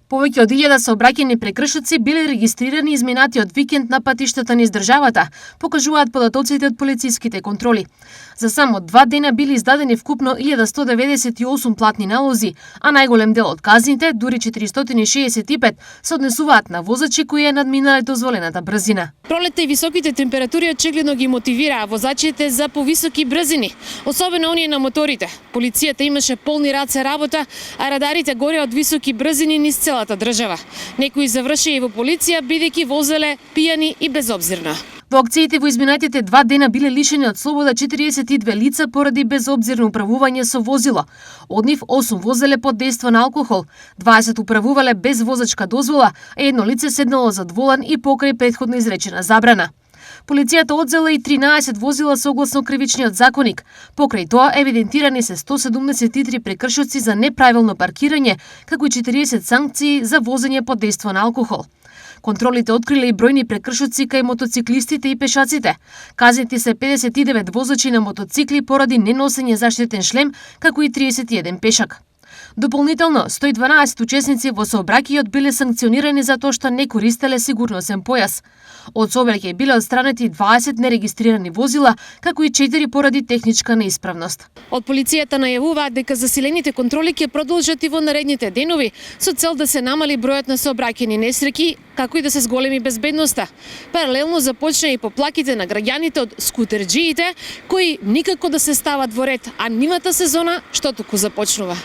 Повеќе од 1000 сообраќајни прекршоци биле регистрирани изминатиот викенд на патиштата низ државата, покажуваат податоците од полициските контроли. За само 2 дена биле издадени вкупно 1198 платни налози, а најголем дел од казните, дури 465, се однесуваат на возачи кои ја надминале дозволената брзина. Пролетта и високите температури очигледно ги мотивираа возачите за повисоки брзини, особено оние на моторите. Полицијата имаше полни раце работа, а радарите горе од високи брзини низ целата држава. Некои завршија и во полиција бидејќи возеле пијани и безобзирно. Во акциите во изминатите 2 дена биле лишени од слобода 42 лица поради безобзирно управување со возило. Од нив 8 возеле под дејство на алкохол, 20 управувале без возачка дозвола, а едно лице седнало зад волан и покрај претходно изречена забрана. Полицијата одзела и 13 возила согласно кривичниот законник. Покрај тоа евидентирани се 173 прекршоци за неправилно паркирање, како и 40 санкции за возење под дејство на алкохол. Контролите откриле и бројни прекршоци кај мотоциклистите и пешаците. Казнети се 59 возачи на мотоцикли поради неносење заштитен шлем, како и 31 пешак. Дополнително, 112 учесници во сообраќајот биле санкционирани за тоа што не користеле сигурносен појас. Од сообраќај биле отстранети 20 нерегистрирани возила, како и 4 поради техничка неисправност. Од полицијата најавуваат дека засилените контроли ќе продолжат и во наредните денови со цел да се намали бројот на сообраќајни несреќи, како и да се зголеми безбедноста. Паралелно започна и поплаките на граѓаните од скутерџиите, кои никако да се стават во ред, а нивната сезона што току започнува.